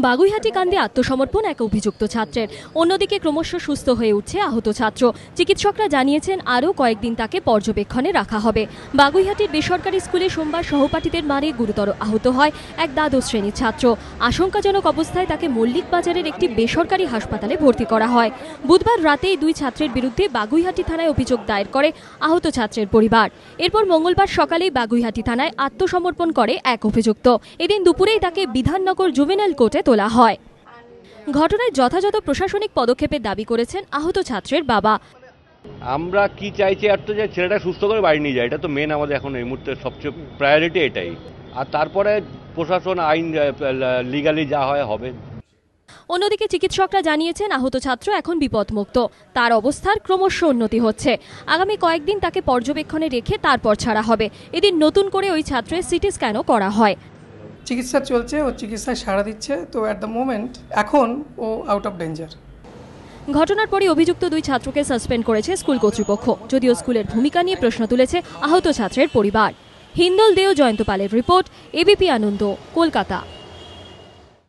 বাগুইহাটি কাণ্ডে আত্মসমর্পণ এক অভিযুক্ত ছাত্রের। অন্যদিকে ক্রমশ সুস্থ হয়ে উঠছে আহত ছাত্র। চিকিৎসকরা জানিয়েছেন আরও কয়েকদিন তাকে পর্যবেক্ষণে রাখা হবে। বাগুইহাটির বেসরকারি স্কুলে সোমবার সহপাঠীদের মারে গুরুতর আহত হয় এক দ্বাদশ শ্রেণীর ছাত্র। আশঙ্কাজনক অবস্থায় তাকে মল্লিক বাজারের একটি বেসরকারি হাসপাতালে ভর্তি করা হয়। বুধবার রাতেই দুই ছাত্রের বিরুদ্ধে বাগুইহাটি থানায় অভিযোগ দায়ের করে আহত ছাত্রের পরিবার। এরপর মঙ্গলবার সকালেই বাগুইহাটি থানায় আত্মসমর্পণ করে এক অভিযুক্ত। এদিন দুপুরেই তাকে বিধাননগর জুভেনাইল কোর্টে তোলা হয়। ঘটনায় যথাযথ প্রশাসনিক পদক্ষেপের দাবি করেছেন আহত ছাত্রের বাবা। আমরা কি চাইছি আর তো যে ছেলেটা সুস্থ করে বাড়ি নিয়ে যায়, এটা তো মেন আমাদের এখন এই মুহূর্তে সবচেয়ে প্রায়োরিটি এটাই। আর তারপরে প্রশাসন আইন লিগালি যা হয় হবে। অন্যদিকে চিকিৎসকরা জানিয়েছেন আহত ছাত্র এখন বিপদমুক্ত। তার অবস্থার ক্রমশ উন্নতি হচ্ছে। আগামী কয়েকদিন তাকে পর্যবেক্ষণে রেখে তারপর ছাড়া হবে। এদিন নতুন করে ওই ছাত্রের সিটি স্ক্যানও করা হয়। চিকিৎসা চলছে, ও চিকিৎসায় সাড়া দিচ্ছে, তো অ্যাট দ্য মোমেন্ট এখন ও আউট অফ ডেঞ্জার। ঘটনার পরই অভিযুক্ত দুই ছাত্রকে সাসপেন্ড করেছে স্কুল কর্তৃপক্ষ। যদিও স্কুলের ভূমিকা নিয়ে প্রশ্ন তুলেছে আহত ছাত্রের পরিবার। হিন্দল দেও, জয়ন্ত পালের রিপোর্ট, এবিপি আনন্দ, কলকাতা।